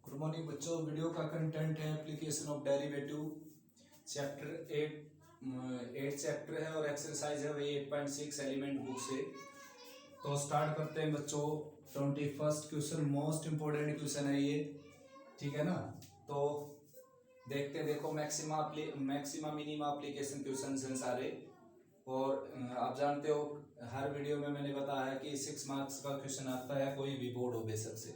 Good morning बच्चों। Video का content है application of derivative chapter 8 chapter है और एक्सरसाइज है वही 8.6 एलिमेंट बुक से। तो स्टार्ट करते हैं बच्चों। 21st question most important question है ये, ठीक है ना। तो देखो मैक्सिमा मिनिमा एप्लीकेशन क्वेश्चन हैं सारे। और आप जानते हो हर वीडियो में मैंने बताया है कि 6 मार्क्स का क्वेश्चन आता है, कोई भी बोर्ड हो बेशक से।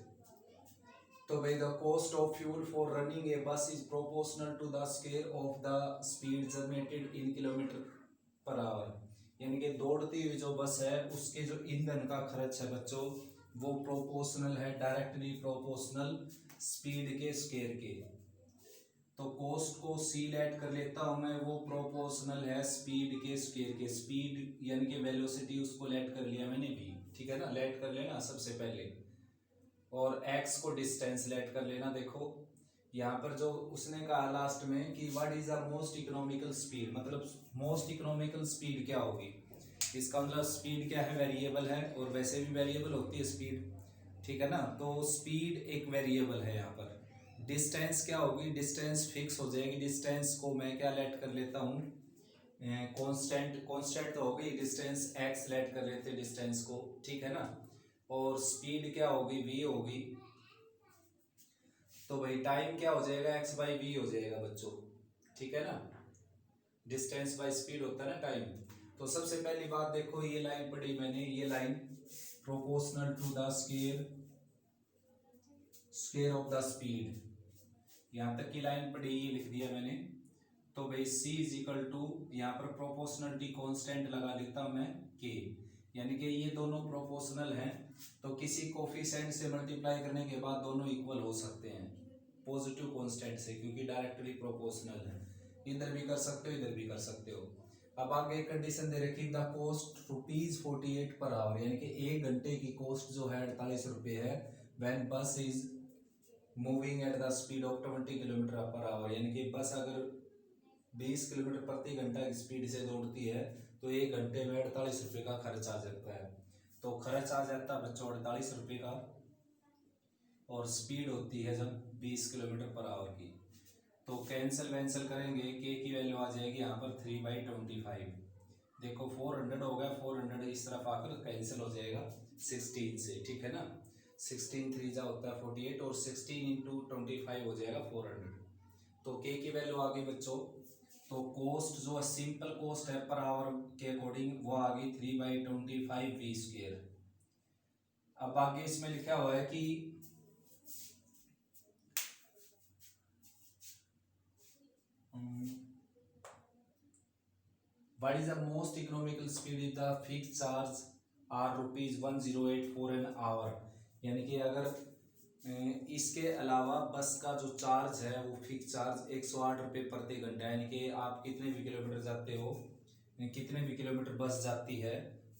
तो भाई the cost of fuel for running a bus is proportional to the square of the speed generated in kilometre per hour. यानी कि दौड़ती हुई जो बस है उसके जो ईंधन का खर्च है बच्चों वो प्रोपोर्शनल है, डायरेक्टली प्रोपोर्शनल स्पीड के स्केयर के। तो कॉस्ट को सी लेट कर लेता हूं मैं, वो प्रोपोर्शनल है स्पीड के स्केयर के। स्पीड यानी कि वेलोसिटी उसको लेट कर लिया मैंने भी, ठीक है ना। लेट कर लेना सबसे पहले, और x को डिस्टेंस लेट कर लेना। देखो यहाँ पर जो उसने कहा लास्ट में कि what is the most economical speed, मतलब मोस्ट इकोनॉमिकल स्पीड क्या होगी। इसका मतलब स्पीड क्या है, वेरिएबल है, और वैसे भी वेरिएबल होती है स्पीड, ठीक है ना। तो स्पीड एक वेरिएबल है यहाँ पर। डिस्टेंस क्या होगी, डिस्टेंस फिक्स हो जाएगी। डिस्टेंस को मैं क्या लेट कर लेता हूँ, कांस्टेंट तो होगी। डिस्टेंस x लेट कर लेते हैं डिस्टेंस को, ठीक है ना। और स्पीड क्या होगी, v होगी। तो भाई टाइम क्या हो जाएगा, x बाई वी हो जाएगा बच्चों, ठीक है ना। डिस्टेंस बाई स्पीड होता है ना टाइम। तो सबसे पहली बात देखो, ये लाइन पढ़ी मैंने, ये line proportional to the square of the speed, यहां तक की लाइन पढ़ी, ये लिख दिया मैंने। तो भाई c इज इक्वल टू, यहाँ पर प्रोपोर्शनलिटी कांस्टेंट लगा लेता हूं मैं k, यानी कि ये दोनों प्रोपोर्शनल हैं तो किसी कोफिशिएंट से मल्टीप्लाई करने के बाद दोनों इक्वल हो सकते हैं पॉजिटिव कांस्टेंट से, क्योंकि डायरेक्टली प्रोपोर्शनल है। इधर भी कर सकते हो, इधर भी कर सकते हो। अब आगे एक कंडीशन दे रखी, द कॉस्ट ₹48 पर आवर, यानी कि 1 घंटे की कॉस्ट जो है 48 रुपये है। व्हेन बस is moving at the speed of 20 kilometre per hour, यानी कि बस अगर 20 किलोमीटर प्रति घंटा की स्पीड से दौड़ती है तो 1 घंटे में 48 रुपये का खर्च आ जाता है। तो खर्च आ जाता है बच्चों 48 रुपये का, और स्पीड होती है जब 20 किलोमीटर पर आवर की। तो कैंसिल करेंगे, के की वैल्यू आ जाएगी यहाँ पर 3/25। देखो 400 हो गया, 400 इस तरफ आकर कैंसिल हो जाएगा 16 से, ठीक है ना। 16 3 जा होता है 48, और 16 इंटू 25 हो जाएगा 400। तो के की वैल्यू आ गई बच्चों। तो कॉस्ट जो सिंपल कॉस्ट है पर आवर के अकॉर्डिंग वो आ गई 3/25 वी स्क्वायर। अब आगे इसमें लिखा हुआ है कि what is the most economical speed if the fix charge are ₹1084 an hour. यानी कि अगर इसके अलावा बस का जो चार्ज है वो फिक्स चार्ज 108 रुपये प्रति घंटा, यानी कि आप कितने भी किलोमीटर जाते हो, कितने भी किलोमीटर बस जाती है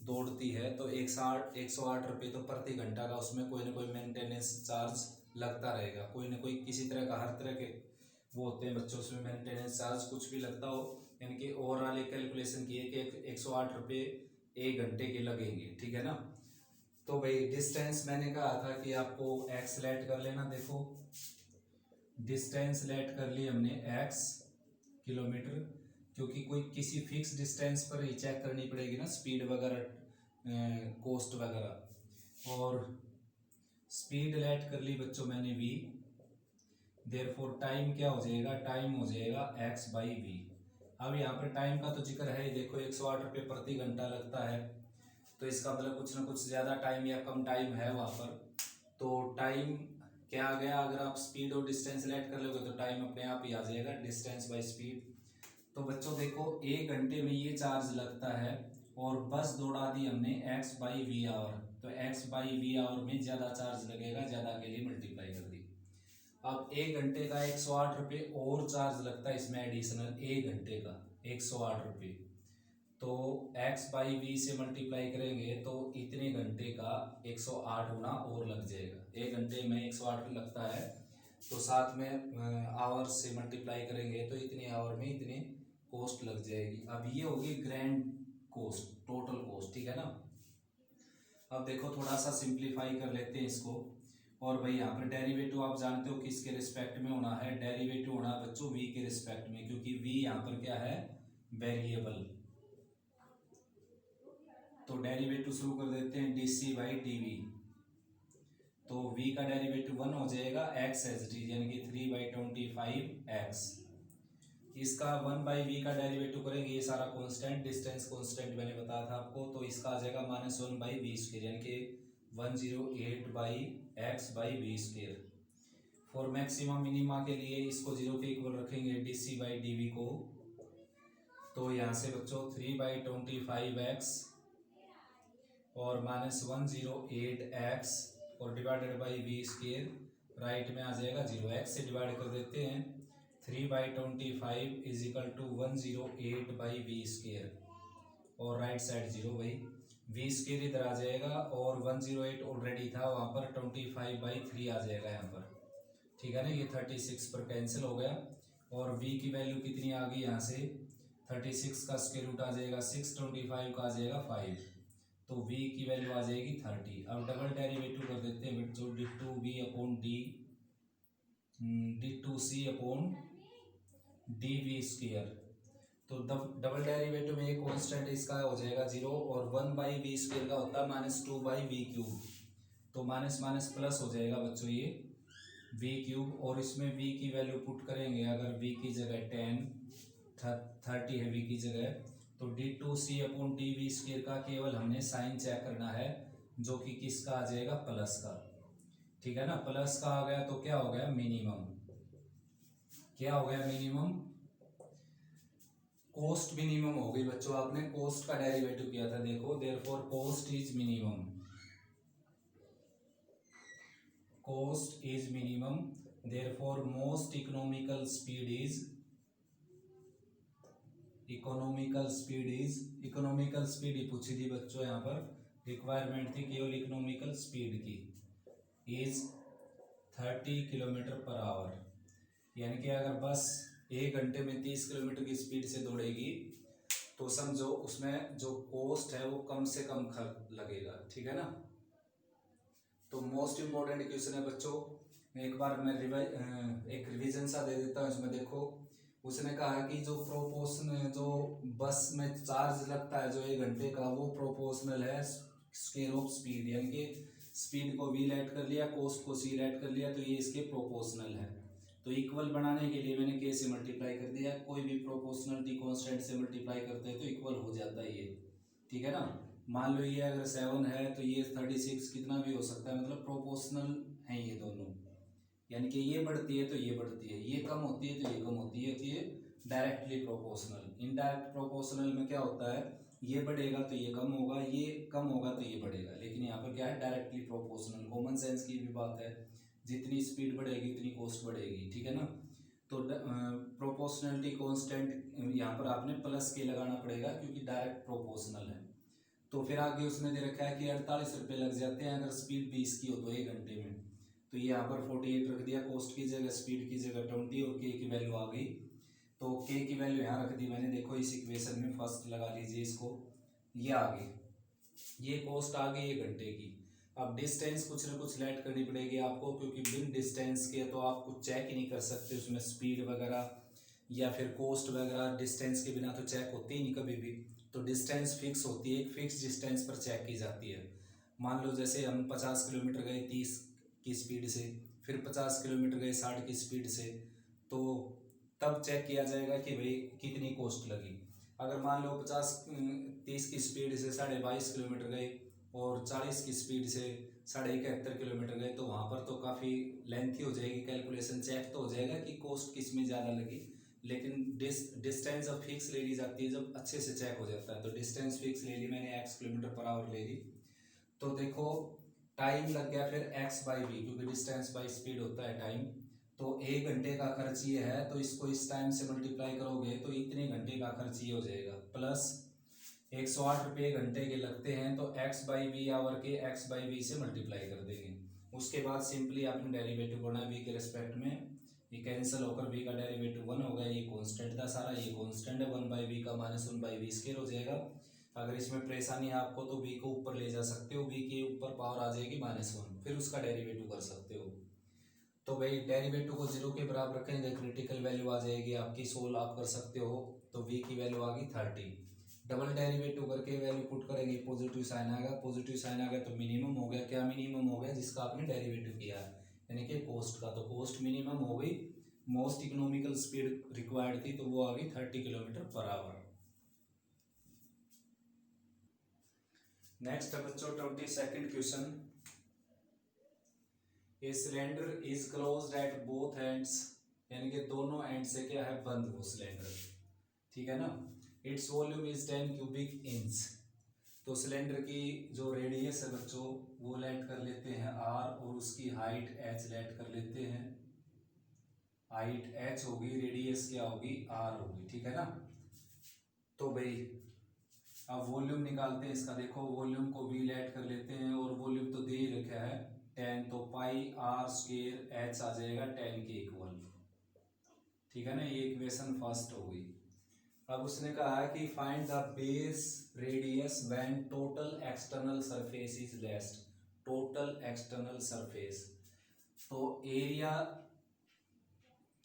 दौड़ती है, तो 108 रुपये तो प्रति घंटा का उसमें कोई ना कोई मेंटेनेंस चार्ज लगता रहेगा। कोई ना कोई किसी तरह का, हर तरह के वो होते हैं बच्चों, उसमें मेंटेनेंस चार्ज कुछ भी लगता हो। यानी कि ओवरऑल एक कैलकुलेशन की है कि 108 रुपये 1 घंटे के लगेंगे, ठीक है ना। तो भाई डिस्टेंस मैंने कहा था कि आपको x लेट कर लेना। देखो डिस्टेंस लेट कर ली हमने x किलोमीटर, क्योंकि कोई किसी फिक्स डिस्टेंस पर ही चेक करनी पड़ेगी ना स्पीड वगैरह, कॉस्ट वगैरह। और स्पीड लेट कर ली बच्चों मैंने v, देयरफॉर टाइम क्या हो जाएगा, टाइम हो जाएगा x बाई वी। अब यहाँ पर टाइम का तो जिक्र है ही, देखो 108 रुपये प्रति घंटा लगता है, तो इसका मतलब कुछ ना कुछ ज़्यादा टाइम या कम टाइम है वहाँ पर। तो टाइम क्या आ गया, अगर आप स्पीड और डिस्टेंस लेट कर लोगे तो टाइम अपने आप ही आ जाएगा, डिस्टेंस बाय स्पीड। तो बच्चों देखो 1 घंटे में ये चार्ज लगता है, और बस दौड़ा दी हमने x बाई वी आवर, तो x बाई वी आवर में ज़्यादा चार्ज लगेगा, ज़्यादा के लिए मल्टीप्लाई कर दी। अब 1 घंटे का 108 रुपये और चार्ज लगता है इसमें एडिशनल, 1 घंटे का 108 रुपये। तो x बाई वी से मल्टीप्लाई करेंगे तो इतने घंटे का 108 गुना और लग जाएगा। 1 घंटे में 108 लगता है, तो साथ में आवर से मल्टीप्लाई करेंगे तो इतने आवर में इतने कॉस्ट लग जाएगी। अब ये होगी ग्रैंड कॉस्ट, टोटल कॉस्ट, ठीक है ना। अब देखो थोड़ा सा सिंप्लीफाई कर लेते हैं इसको, और भाई यहाँ पर डेरिवेटिव आप जानते हो किसके रिस्पेक्ट में होना है, डेरिवेटिव होना है बच्चों v के रिस्पेक्ट में, क्योंकि v यहाँ पर क्या है, वेरिएबल। तो डेरिवेटिव शुरू कर देते हैं dc बाई dv। तो v का डेरिवेटिव 1 हो जाएगा, x एज इट इज यानी कि 3/25x। इसका 1/v का डेरिवेटिव करेंगे, ये सारा कांस्टेंट, डिस्टेंस कांस्टेंट मैंने बताया था आपको, तो इसका आ जाएगा -1/v² यानी कि 108/x/v²। फॉर मैक्सिमम मिनिमा के लिए इसको 0 के इक्वल रखेंगे dc बाई dv को। तो यहाँ से बच्चों 3/25x और -108x और डिवाइडेड बाई v², राइट में आ जाएगा 0, x से डिवाइड कर देते हैं। 3/25 इज इक्वल टू 108/v² और राइट साइड 0 भाई, v² इधर आ जाएगा और 108 ऑलरेडी था वहाँ पर, 25/3 आ जाएगा यहाँ पर, ठीक है ना। ये 36 पर कैंसिल हो गया और v की वैल्यू कितनी आ गई यहाँ से, 36 का स्क्वायर रूट आ जाएगा 6, 25 का आ जाएगा 5, तो v की वैल्यू आ जाएगी 30। अब डबल डेरिवेटिव कर देते हैं बच्चों, d2c/dv²। तो डबल डेरिवेटिव में एक कांस्टेंट इसका हो जाएगा 0 और 1/v² का होता है -2/v³। तो माइनस माइनस प्लस हो जाएगा बच्चों ये v³ और इसमें v की वैल्यू पुट करेंगे, अगर v की जगह 10 30 है v की जगह, तो d2c/dv² का केवल हमने साइन चेक करना है, जो कि किसका आ जाएगा, प्लस का, ठीक है ना। प्लस का आ गया तो क्या हो गया, मिनिमम। क्या हो गया, मिनिमम, कोस्ट मिनिमम हो गई बच्चों। आपने कोस्ट का डेरिवेटिव किया था, देखो therefore cost is minimum, cost is minimum, therefore most economical speed is, economical speed ही पूछी थी बच्चों, यहाँ पर रिक्वायरमेंट थी केवल इकोनॉमिकल स्पीड की, इज 30 km/h। यानी कि अगर बस 1 घंटे में 30 किलोमीटर की स्पीड से दौड़ेगी तो समझो उसमें जो कॉस्ट है वो कम से कम लगेगा, ठीक है ना। तो मोस्ट इम्पोर्टेंट क्वेश्चन है बच्चों, एक बार मैं एक रिवीजन सा दे देता हूँ इसमें। देखो उसने कहा कि जो प्रोपोर्शनल, जो बस में चार्ज लगता है जो 1 घंटे का, वो प्रोपोर्शनल है स्क्वायर ऑफ स्पीड, यानी कि स्पीड को v लेट कर लिया, कोस्ट को c लेट कर लिया, तो ये इसके प्रोपोर्शनल है। तो इक्वल बनाने के लिए मैंने k से मल्टीप्लाई कर दिया, कोई भी प्रोपोर्शनलिटी कांस्टेंट से मल्टीप्लाई करते हैं तो इक्वल हो जाता है ये, ठीक है ना। मान लो ये अगर 7 है तो ये 36 कितना भी हो सकता है, मतलब प्रोपोर्शनल है ये दोनों, यानी कि ये बढ़ती है तो ये बढ़ती है, ये कम होती है तो ये कम होती है डायरेक्टली प्रोपोर्शनल। इनडायरेक्ट प्रोपोर्शनल में क्या होता है, ये बढ़ेगा तो ये कम होगा, ये कम होगा तो ये बढ़ेगा, लेकिन यहाँ पर क्या है, डायरेक्टली प्रोपोर्शनल। कॉमन सेंस की भी बात है, जितनी स्पीड बढ़ेगी उतनी कॉस्ट बढ़ेगी, ठीक है ना। तो प्रोपोर्शनलिटी कांस्टेंट यहाँ पर आपने प्लस के लगाना पड़ेगा क्योंकि डायरेक्ट प्रोपोर्शनल है। तो फिर आगे उसने दे रखा है कि 48 रुपये लग जाते हैं अगर स्पीड 20 की हो तो 1 घंटे में। तो ये यहाँ पर 48 रख दिया, कोस्ट की जगह स्पीड की जगह 20 और के की वैल्यू आ गई। तो के की वैल्यू यहाँ रख दी मैंने, देखो इस इक्वेशन में फर्स्ट लगा लीजिए इसको, ये आ गई, ये कोस्ट आ गई 1 घंटे की। अब डिस्टेंस कुछ ना कुछ लेट करनी पड़ेगी आपको, क्योंकि बिन डिस्टेंस के तो आप कुछ चेक ही नहीं कर सकते उसमें स्पीड वगैरह या फिर कोस्ट वगैरह, डिस्टेंस के बिना तो चेक होती ही नहीं कभी भी। तो डिस्टेंस फिक्स होती है, एक फिक्स डिस्टेंस पर चेक की जाती है। मान लो जैसे हम 50 किलोमीटर गए 30 की स्पीड से, फिर 50 किलोमीटर गए 60 की स्पीड से, तो तब चेक किया जाएगा कि भाई कितनी कॉस्ट लगी। अगर मान लो 30 की स्पीड से 22.5 किलोमीटर गए और 40 की स्पीड से 71.5 किलोमीटर गए, तो वहाँ पर तो काफ़ी लेंथी हो जाएगी कैलकुलेशन, चेक तो हो जाएगा कि कॉस्ट किस में ज़्यादा लगी, लेकिन डिस्टेंस अब फिक्स ले ली जाती है जब अच्छे से चेक हो जाता है। तो डिस्टेंस फिक्स ले ली मैंने, x km/h ले ली, तो देखो टाइम लग गया फिर x/v, क्योंकि डिस्टेंस बाई स्पीड होता है टाइम। तो 1 घंटे का खर्च ये है, तो इसको इस टाइम से मल्टीप्लाई करोगे तो इतने घंटे का खर्च ये हो जाएगा, प्लस 108 रुपये घंटे के लगते हैं, तो x/v आवर के x/v से मल्टीप्लाई कर देंगे। उसके बाद सिंपली आपने डेरिवेटिव करना है v के रेस्पेक्ट में, ये कैंसिल होकर v का डेरिवेटिव 1 हो गया, ये कांस्टेंट था सारा, ये कांस्टेंट है, 1/v का -1/v² हो जाएगा। अगर इसमें परेशानी है आपको तो v को ऊपर ले जा सकते हो, v के ऊपर पावर आ जाएगी -1, फिर उसका डेरिवेटिव कर सकते हो। तो भाई डेरिवेटिव को 0 के बराबर रखेंगे, क्रिटिकल वैल्यू आ जाएगी आपकी, सोल्व आप कर सकते हो। तो v की वैल्यू आ गई 30। डबल डेरिवेटिव करके वैल्यू पुट करेंगे, पॉजिटिव साइन आएगा, पॉजिटिव साइन आ गया तो मिनिमम हो गया। क्या मिनिमम हो गया? जिसका आपने डेरिवेटिव किया है, यानी कि कॉस्ट का। तो कॉस्ट मिनिमम हो गई, मोस्ट इकोनॉमिकल स्पीड रिक्वायर्ड थी तो वो आ गई 30 किलोमीटर पर आवर। नेक्स्ट है बच्चों 22nd question. A cylinder is closed at both ends, यानी कि दोनों एंड से क्या है? बंद वो सिलेंडर, ठीक है ना। Its volume is 10 cubic inch. तो सिलेंडर की जो रेडियस है बच्चों वो लेट कर लेते हैं r, और उसकी हाइट h लेट कर लेते हैं। हाइट h होगी, रेडियस क्या होगी? r होगी, ठीक है ना। तो भाई अब वॉल्यूम निकालते हैं इसका। देखो वॉल्यूम को v लेट कर लेते हैं, और वॉल्यूम तो दे ही रखा है 10, तो पाई r स्क्वायर h आ जाएगा 10 के इक्वल, ठीक है ना। ये इक्वेशन फर्स्ट हो गई। अब उसने कहा है कि find the base radius when total external surface is less. Total external surface, तो एरिया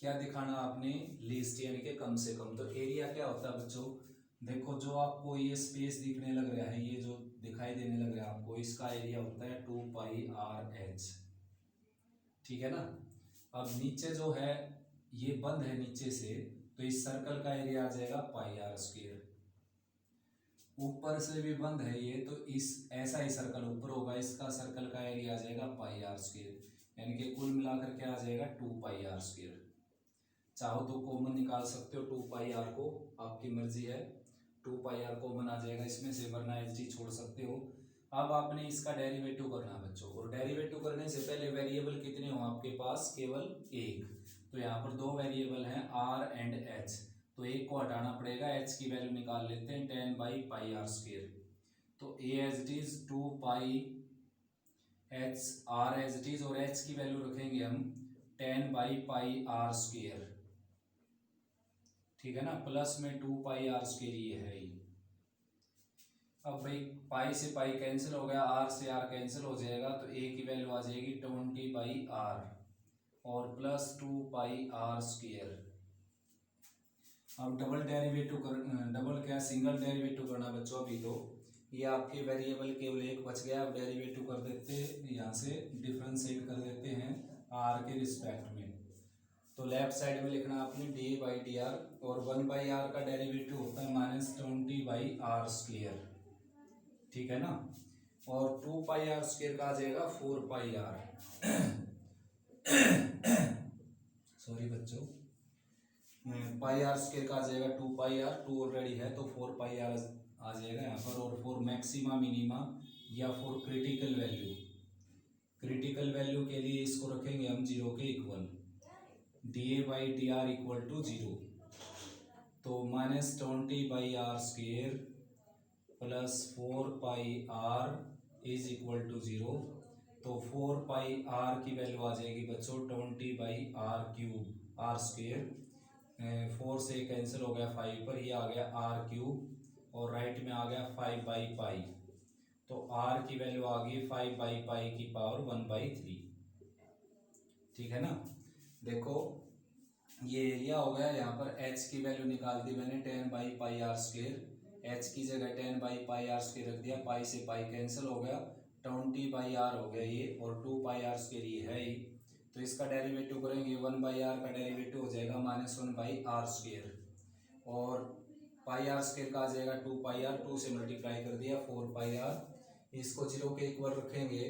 क्या दिखाना आपने? लीस्ट, यानी कि कम से कम। तो एरिया क्या होता है बच्चों? देखो जो आपको ये स्पेस दिखने लग रहा है, ये जो दिखाई देने लग रहा है आपको, इसका एरिया होता है 2πr/h, ठीक है ना। अब नीचे जो है ये बंद है नीचे से, तो इस सर्कल का एरिया आ जाएगा πr²। ऊपर से भी बंद है ये, तो इस ऐसा ही सर्कल ऊपर होगा, इसका सर्कल का एरिया आ जाएगा πr², यानी कि कुल मिलाकर क्या आ जाएगा? 2πr²। चाहो तो कॉमन निकाल सकते हो 2πr को, आपकी मर्जी है। 2πr कॉमन आ जाएगा इसमें से, वरना एच डी छोड़ सकते हो। अब आपने इसका डेरिवेटिव करना है बच्चों, और डेरिवेटिव करने से पहले वेरिएबल कितने हो आपके पास? केवल एक। तो यहाँ पर दो वेरिएबल हैं r एंड h, तो एक को हटाना पड़ेगा, h की वैल्यू निकाल लेते हैं 10/πr²। तो a as it is 2π h r as it is, और h की वैल्यू रखेंगे हम 10/πr², ठीक है ना। प्लस में 2πr² ये है ही। अब भाई पाई से पाई कैंसिल हो गया, r से r कैंसिल हो जाएगा, तो a की वैल्यू आ जाएगी 20/r और प्लस 2πr²। अब डबल डेरिवेटिव कर, डबल क्या सिंगल डेरिवेटिव करना बच्चों। अभी तो ये आपके वेरिएबल केवल एक बच गया। अब डेरिवेटिव कर देते, यहाँ से डिफरेंशिएट कर देते हैं r के रिस्पेक्ट में। तो लेफ्ट साइड में लिखना आपने d/dr, और 1/r का डेरिवेटिव होता है -20/r², ठीक है ना। और 2πr² का आ जाएगा 4πr। सॉरी बच्चों, πr² का आ जाएगा 2πr, 2 ऑलरेडी है तो 4πr आ जाएगा यहाँ पर। और फॉर मैक्सिमा मिनिमा या for critical value, critical value के लिए इसको रखेंगे हम 0 के इक्वल, dA/dr इक्वल टू 0। तो -20/r² plus 4πr is equal to 0। तो 4πr की वैल्यू आ जाएगी बच्चों 20/r³ r²। 4 से कैंसिल हो गया 5 पर, ये आ गया r³, और राइट में आ गया 5/π। तो r की वैल्यू आ गई 5/π की पावर 1/3, ठीक है ना। देखो ये एरिया हो गया। यहाँ पर h की वैल्यू निकाल दी मैंने 10/πr², h की जगह 10/πr² रख दिया, पाई से पाई कैंसिल हो गया, 20/r हो गया ये, और 2πr² ये है ही। तो इसका डेरिवेटिव करेंगे, 1/r का डेरिवेटिव हो जाएगा -1/r², और πr² का आ जाएगा 2πr, 2 से मल्टीप्लाई कर दिया 4πr। इसको 0 के इक्वल रखेंगे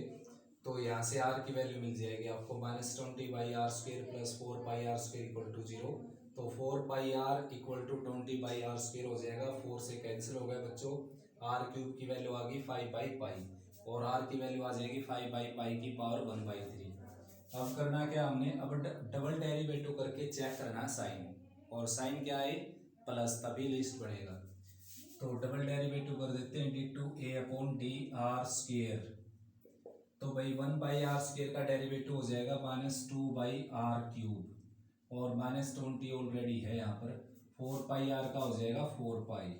तो यहाँ से r की वैल्यू मिल जाएगी आपको -20/r² plus 4πr² equal to 0। तो 4πr इक्वल टू 20/r² हो जाएगा, 4 से कैंसिल हो गया बच्चों, r³ की वैल्यू आ गई 5/π, और r की वैल्यू आ जाएगी 5/π की पावर 1/3। अब करना क्या हमने? अब डबल डेरिवेटिव करके चेक करना है साइन, और साइन क्या है? प्लस, तभी लिस्ट बढ़ेगा। तो डबल डेरिवेटिव कर देते हैं d/a/dr²। तो भाई 1/r² का डेरिवेटिव हो जाएगा -2/r³, और -20 ऑलरेडी है यहाँ पर, 4πr का हो जाएगा 4π,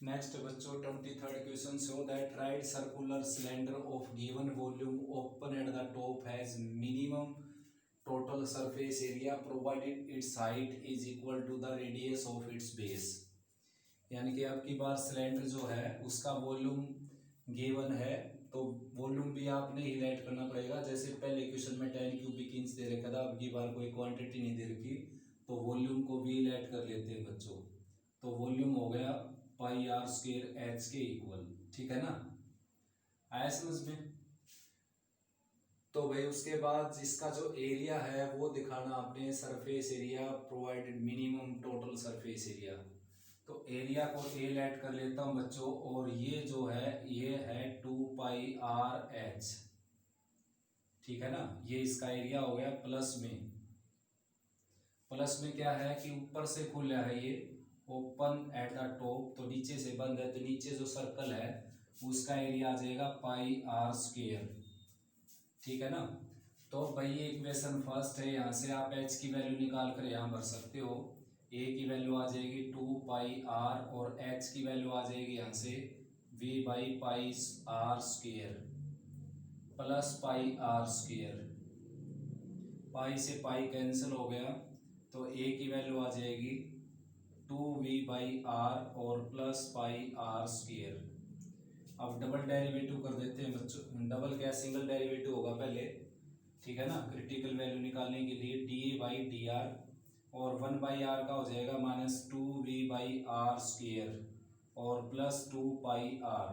नेक्स्ट बच्चों 23rd question, show that right circular cylinder of given volume open at the top has minimum total surface area provided its height is equal to the radius of its base. यानी कि अब की बार cylinder जो है उसका volume given है, तो volume भी आपने ही लेट करना पड़ेगा। जैसे पहले क्वेश्चन में 10 क्यूबिक इंच दे रखा था, अब की बार कोई क्वांटिटी नहीं दे रखी, तो वॉल्यूम को भी लेट कर लेते हैं बच्चों। तो वॉल्यूम हो गया पाई आर स्क्वायर एच के इक्वल, ठीक है ना, आया समझ में। तो भाई उसके बाद जिसका जो एरिया है वो दिखाना आपने, surface area provided minimum total surface area. तो एरिया को ए लेट कर लेता हूं बच्चों, और ये जो है ये है 2 पाई आर एच, ठीक है ना। ये इसका एरिया हो गया। प्लस में क्या है कि ऊपर से खुला है ये ओपन एट द टॉप, तो नीचे से बंद है, तो नीचे जो सर्कल है उसका एरिया आ जाएगा पाई आर स्क्वायर, ठीक है ना। तो भाई ये इक्वेशन फर्स्ट है, यहाँ से आप एच की वैल्यू निकाल कर यहाँ भर सकते हो। ए की वैल्यू आ जाएगी 2 पाई आर, और एच की वैल्यू आ जाएगी यहाँ से v by pi r square plus pi r square. Pi से पाई कैंसिल हो गया, तो ए की वैल्यू आ जाएगी 2v बाई आर और प्लस पाई आर स्क्वायर। अब डबल डेरिवेटिव कर देते हैं बच्चों, डबल क्या सिंगल डेरिवेटिव होगा पहले, ठीक है ना। क्रिटिकल वैल्यू निकालने के लिए D A by D R, और 1 बाई आर का हो जाएगा -2v बाई आर स्क्वायर और प्लस 2 पाई आर।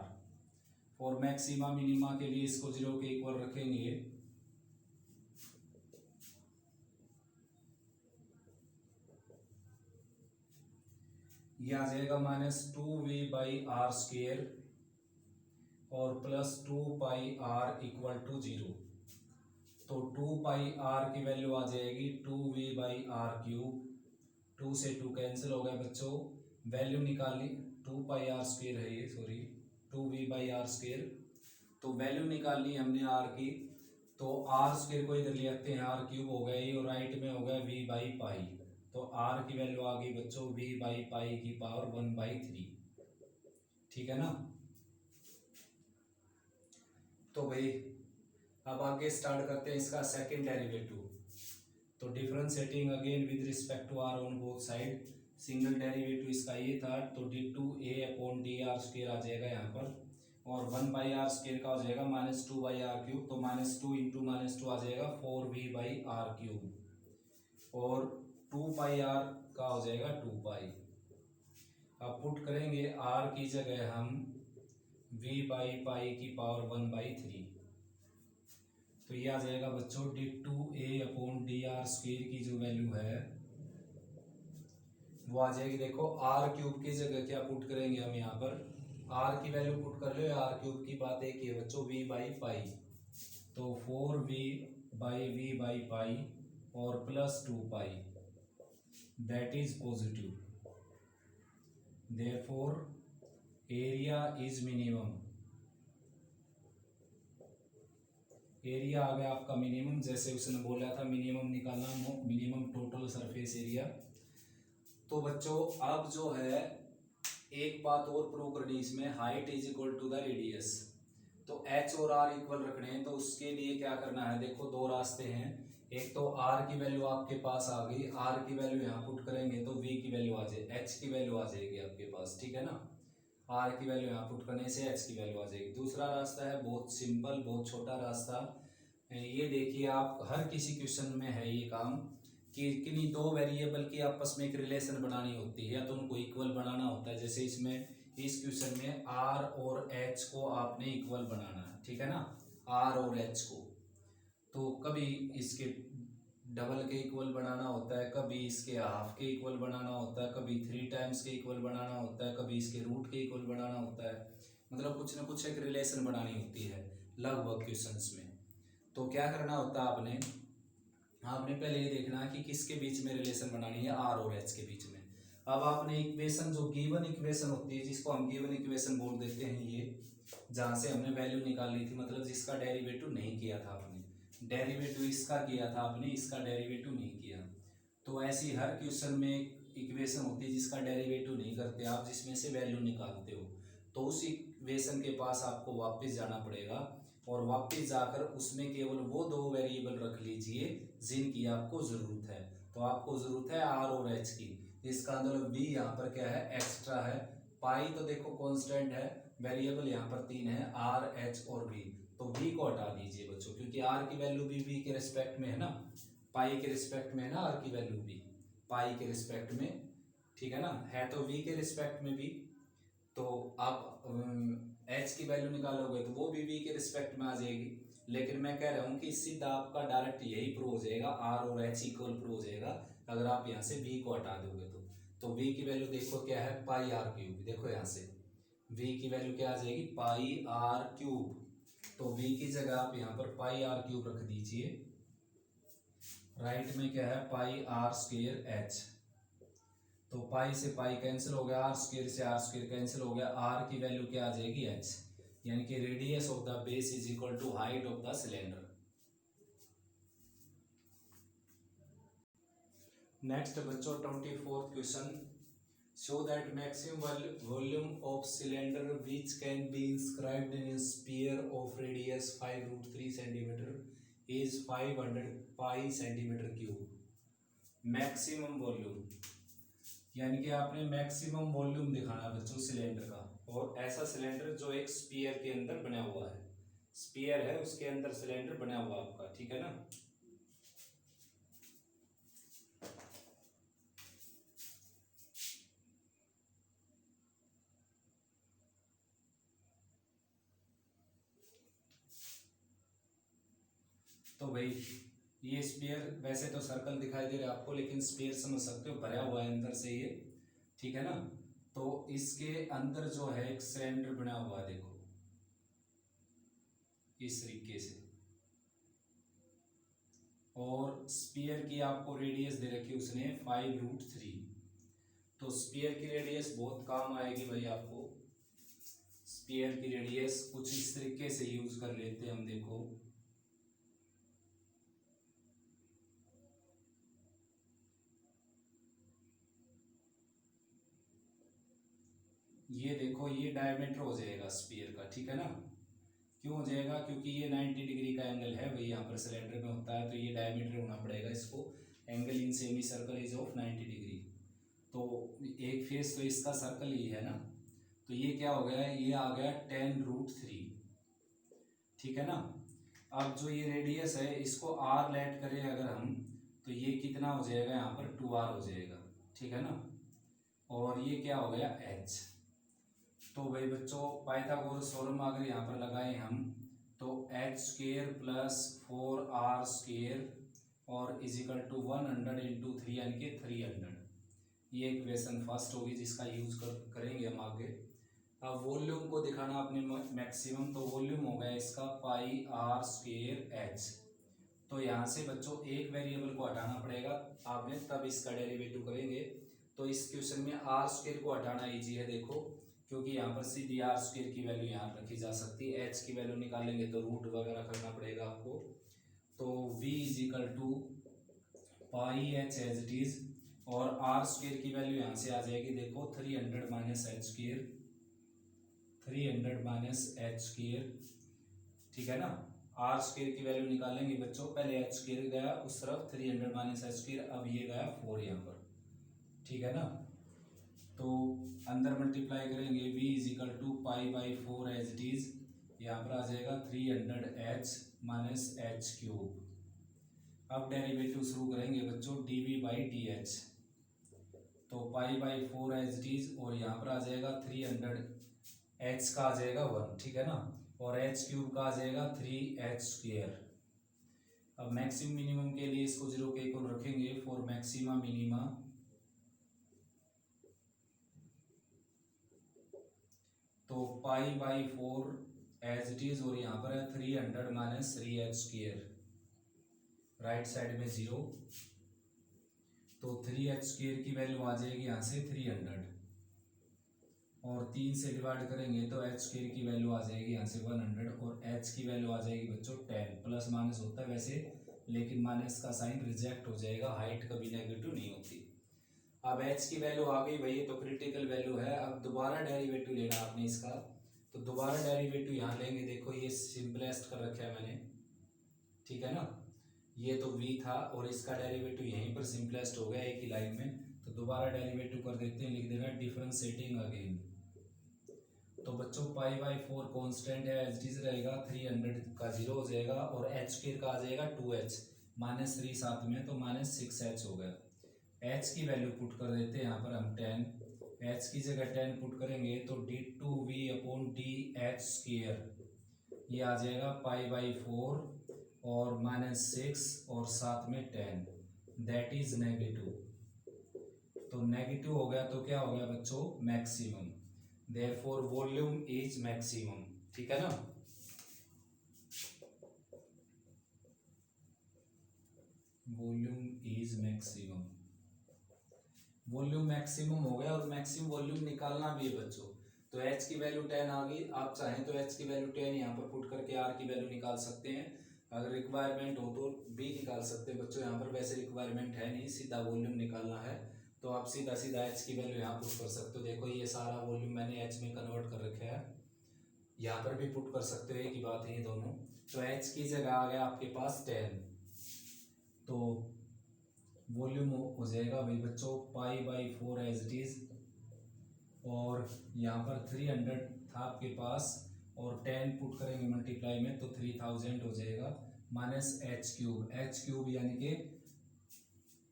और मैक्सिमा मिनिमा के लिए इसको 0 के इक्वल रखेंगे, ये आ जाएगा -2v बाई आर स्क्वायर और plus 2 pi r equal to 0। तो 2 पाई आर की वैल्यू आ जाएगी 2v बाई आर क्यूब, 2 से 2 कैंसिल हो गया बच्चों, वैल्यू निकाली 2 पाई आर स्क्वायर है ये, sorry 2v by r square. तो वैल्यू निकाल ली हमने आर की, तो आर स्क्वायर को इधर ले आते हैं, आर क्यूब हो गया ये, और राइट में हो गया v बाई पाई। तो आर की वैल्यू आ गई बच्चों v बाई पाई की पावर 1/3, ठीक है ना। तो भाई अब आगे स्टार्ट करते हैं इसका सेकंड डेरिवेटिव। तो differentiating again with respect to r on both side, single derivative इसका ये था, तो d2a upon d r square आ जाएगा यहाँ पर, और 1 बाई आर स्क्वायर का हो जाएगा -2 बाई आर क्यूब, तो -2 इंटू -2 आ जाएगा 4v बाई आर क्यूब, और 2 पाई आर का हो जाएगा 2 पाई। अब पुट करेंगे आर की जगह हम v बाई पाई की पावर 1/3, तो ये आ जाएगा बच्चों d2a upon d r square की जो वैल्यू है वो आ जाएगी, देखो आर क्यूब की जगह क्या पुट करेंगे हम यहाँ पर, आर की वैल्यू पुट कर लो, आर क्यूब की बात एक ही है बच्चों, v बाई पाई, तो 4v by v by pi और plus 2 pi, that is positive, therefore area is minimum. Area आ गया आपका मिनिमम, जैसे उसने बोला था मिनिमम निकालना, मिनिमम टोटल सरफेस एरिया। तो बच्चों अब जो है एक बात और प्रूव करनी इसमें, height is equal to the radius. तो h और r इक्वल रखने हैं, तो उसके लिए क्या करना है, देखो दो रास्ते हैं। एक तो r की वैल्यू आपके पास आ गई, r की वैल्यू यहाँ पुट करेंगे तो v की वैल्यू आ जाए, h की वैल्यू आ जाएगी आपके पास, ठीक है ना। आर की वैल्यू यहाँ पुट करने से एच की वैल्यू आ जाएगी। दूसरा रास्ता है बहुत सिंपल, बहुत छोटा रास्ता। ये देखिए आप हर किसी क्वेश्चन में है ये काम कि किन्हीं दो वेरिएबल की आपस में एक रिलेशन बनानी होती है या तो उनको इक्वल बनाना होता है। जैसे इसमें इस क्वेश्चन में आर और एच को आपने इक्वल बनाना है, ठीक है ना, आर और एच को। तो कभी इसके डबल के इक्वल बनाना होता है, कभी इसके हाफ के इक्वल बनाना होता है, कभी 3 टाइम्स के इक्वल बनाना होता है, कभी इसके रूट के इक्वल बनाना होता है। मतलब कुछ ना कुछ एक रिलेशन बनानी होती है लगभग क्वेश्चंस में। तो क्या करना होता है आपने पहले ये देखना है कि किसके बीच में रिलेशन बनानी है, आर और एच के बीच में। अब आपने इक्वेशन जो गिवन इक्वेशन होती है, जिसको हम गिवन इक्वेशन बोल देते हैं, ये जहाँ से हमने वैल्यू निकाली थी, मतलब जिसका डेरिवेटिव नहीं किया था आपने, डेरिवेटिव इसका किया था आपने, इसका डेरिवेटिव नहीं किया। तो ऐसी हर क्वेश्चन में इक्वेशन होती है जिसका डेरिवेटिव नहीं करते आप, जिसमें से वैल्यू निकालते हो। तो उस इक्वेशन के पास आपको वापस जाना पड़ेगा और वापस जाकर उसमें केवल वो दो वेरिएबल रख लीजिए जिनकी आपको ज़रूरत है। तो आपको ज़रूरत है आर और एच की। इसका मतलब v यहाँ पर क्या है, एक्स्ट्रा है। पाई तो देखो कांस्टेंट है, वेरिएबल यहाँ पर 3 है, आर एच और v। तो v को हटा दीजिए बच्चों, क्योंकि r की वैल्यू भी v के रिस्पेक्ट में है ना, पाई के रिस्पेक्ट में है ना, r की वैल्यू भी पाई के रिस्पेक्ट में, ठीक है ना, है तो v के रिस्पेक्ट में भी। तो आप h की वैल्यू निकालोगे तो वो भी v के रिस्पेक्ट में आ जाएगी। लेकिन मैं कह रहा हूँ कि सीधा आपका डायरेक्ट यही प्रूव हो जाएगा, r और h इक्वल प्रूव हो जाएगा अगर आप यहाँ से v को हटा दोगे तो v की वैल्यू देखो क्या है, पाई आर क्यूब। देखो यहाँ से v की वैल्यू क्या आ जाएगी, पाई आर क्यूब। तो v की जगह आप यहाँ पर पाई आर क्यूब रख दीजिए। राइट में क्या है, पाई आर स्क्वायर एच। तो पाई से पाई कैंसिल हो गया, आर स्क्वायर से आर स्क्वायर कैंसिल हो गया, आर की वैल्यू क्या आ जाएगी, एच। यानी कि radius of the base is equal to height of the cylinder. Next बच्चों 24th question, show that maximum volume of cylinder which can be inscribed in a sphere of radius 5√3 centimeter is 500 pi centimetre cube. Maximum volume यानी कि आपने maximum volume दिखाना बच्चों cylinder का, और ऐसा cylinder जो एक स्फीयर के अंदर बना हुआ है, स्फीयर है उसके अंदर सिलेंडर बना हुआ आपका, ठीक है ना। तो भाई ये स्फीयर, वैसे तो सर्कल दिखाई दे रहा है आपको, लेकिन स्फीयर समझ सकते हो, भरा हुआ है अंदर से ये, ठीक है ना। तो इसके अंदर जो है एक सिलेंडर बना हुआ है, देखो इस तरीके से, और स्फीयर की आपको रेडियस दे रखी है उसने 5√3। तो स्फीयर की रेडियस बहुत काम आएगी भाई आपको। स्फीयर की रेडियस कुछ इस तरीके से यूज कर लेते हैं हम, देखो ये देखो, ये डायमीटर हो जाएगा स्फीयर का, ठीक है ना। क्यों हो जाएगा, क्योंकि ये 90 डिग्री का एंगल है भाई यहाँ पर सिलेंडर में होता है, तो ये डायमीटर होना पड़ेगा इसको। Angle in semi circle is of 90 degree. तो एक फेस तो इसका सर्कल ही है ना, तो ये क्या हो गया, ये आ गया 10√3, ठीक है ना। अब जो ये रेडियस है इसको r लेट करें अगर हम, तो ये कितना हो जाएगा यहाँ पर 2r हो जाएगा, ठीक है ना। और ये क्या हो गया h। तो भाई बच्चों पाइथागोरस थ्योरम अगर यहाँ पर लगाए हम, तो h square plus 4r square और इजिकल टू 100 इंटू 3 यानी कि 300। ये इक्वेशन फर्स्ट होगी जिसका यूज करेंगे हम आगे। अब वॉल्यूम को दिखाना अपने मैक्सिमम, तो वॉल्यूम हो गया इसका पाई आर स्क्वायर एच। तो यहाँ से बच्चों एक वेरिएबल को हटाना पड़ेगा आपने, तब इसका डेरिवेटिव करेंगे। तो इस क्वेश्चन में आर स्क्वायर को हटाना इजी है, देखो क्योंकि यहाँ पर सीधी आर स्क्वायर की वैल्यू यहाँ रखी जा सकती है। एच की वैल्यू निकालेंगे तो रूट वगैरह करना पड़ेगा आपको। तो v equal to pi h as it is, और आर स्क्वायर की वैल्यू यहाँ से आ जाएगी, देखो 300 minus h square, 300 minus h square, ठीक है ना। आर स्क्वायर की वैल्यू निकालेंगे बच्चों, पहले एच स्क्वायर गया उस तरफ, 300 माइनस एच स्क्वायर, अब ये गया 4 यहाँ पर, ठीक है ना। तो अंदर मल्टीप्लाई करेंगे v is equal to pi by 4 as it is, यहाँ पर आ जाएगा 300h माइनस एच क्यूब। अब डेरिवेटिव शुरू करेंगे बच्चों d v by d h, तो pi by 4 as it is और यहाँ पर आ जाएगा 300, एच का आ जाएगा 1, ठीक है ना, और एच क्यूब का आ जाएगा 3h स्क्वेयर। अब मैक्सिमम मिनिमम के लिए इसको 0 के इक्वल रखेंगे फॉर मैक्सिमा मिनिमा, तो pi by 4 as it is और यहाँ पर है 300 minus 3h square, right side में 0, तो 3h स्क्वेयर की वैल्यू आ जाएगी यहाँ से 300 और 3 से डिवाइड करेंगे तो h स्क्वेयर की वैल्यू आ जाएगी यहाँ से 100 और h की वैल्यू आ जाएगी बच्चों 10। प्लस माइनस होता है वैसे, लेकिन माइनस का साइन रिजेक्ट हो जाएगा, हाइट कभी नेगेटिव नहीं होती। अब h की वैल्यू आ गई भाई, तो क्रिटिकल वैल्यू है। अब दोबारा डेरिवेटिव लेना आपने इसका, तो दोबारा डेरिवेटिव यहाँ लेंगे। देखो ये सिंपलेस्ट कर रखा है मैंने, ठीक है ना, ये तो v था और इसका डेरिवेटिव यहीं पर सिंपलेस्ट हो गया एक ही लाइन में, तो दोबारा डेरिवेटिव कर देते हैं, लिख देना डिफरेंशिएटिंग अगेन। तो बच्चों पाई बाई 4 कांस्टेंट है, एज इट इज रहेगा, 300 का 0 हो जाएगा और h स्क्वायर का आ जाएगा 2h माइनस 3 साथ में, तो माइनस 6h हो गया। h की वैल्यू पुट कर देते हैं यहाँ पर हम 10, h की जगह 10 पुट करेंगे तो d2v upon D H square, ये आ जाएगा पाई बाई 4 और माइनस 6 और साथ में 10, दैट इज नेगेटिव। तो नेगेटिव हो गया तो क्या हो गया बच्चों, maximum, therefore volume is maximum, ठीक है ना। Volume is maximum, volume maximum हो गया और मैक्सिमम वॉल्यूम निकालना भी है बच्चों। तो h की वैल्यू 10 आ गई, आप चाहें तो h की वैल्यू 10 यहाँ पर पुट करके r की वैल्यू निकाल सकते हैं, अगर रिक्वायरमेंट हो तो भी निकाल सकते हैं बच्चों। यहाँ पर वैसे रिक्वायरमेंट है नहीं, सीधा वॉल्यूम निकालना है, तो आप सीधा सीधा h की वैल्यू यहाँ पुट कर सकते हो। देखो ये सारा वॉल्यूम मैंने h में कन्वर्ट कर रखा है, यहाँ पर भी पुट कर सकते हो, एक ही बात है ये दोनों। तो h की जगह आ गया आपके पास 10, तो वॉल्यूम हो जाएगा भाई बच्चों pi by 4 as it is, और यहाँ पर 300 था आपके पास और 10 पुट करेंगे मल्टीप्लाई में तो 3000 हो जाएगा, minus h cube, h cube यानी कि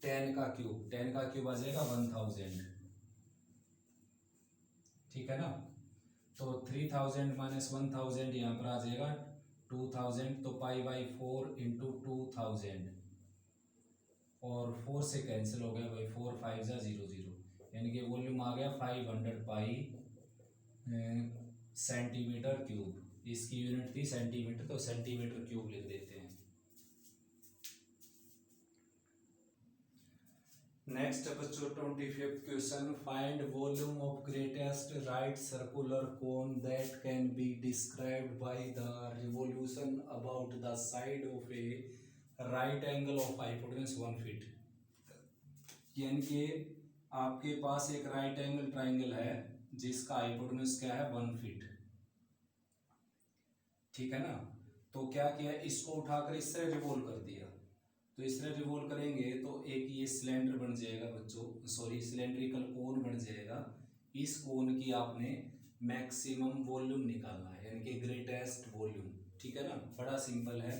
10 का क्यूब, 10 का क्यूब आ जाएगा 1000, ठीक है ना। तो 3000 माइनस 1000 यहाँ पर आ जाएगा 2000, तो पाई बाई 4 इंटू 2000 और 4 से कैंसिल हो गया भाई, 4 5 जा 0 0, यानी कि वॉल्यूम आ गया 500 पाई सेंटीमीटर क्यूब, इसकी यूनिट थी सेंटीमीटर, तो सेंटीमीटर क्यूब लिख देते हैं। नेक्स्ट बच्चों 25th question, find volume of greatest right circular cone that can be described by the revolution about the side of A right angle of hypotenuse 1 feet. यानी कि आपके पास एक राइट एंगल ट्राइंगल है जिसका हाइपोटेन्यूज क्या है 1 feet, ठीक है ना। तो क्या किया, इसको उठाकर इस तरह रिवॉल्व कर दिया, तो इस तरह रिवॉल्व करेंगे तो एक ये सिलेंडर बन जाएगा बच्चों, सॉरी सिलेंड्रिकल कोन बन जाएगा। इस कोन की आपने मैक्सिमम वॉल्यूम निकालना है, यानी कि ग्रेटेस्ट वॉल्यूम, ठीक है ना। बड़ा सिंपल है,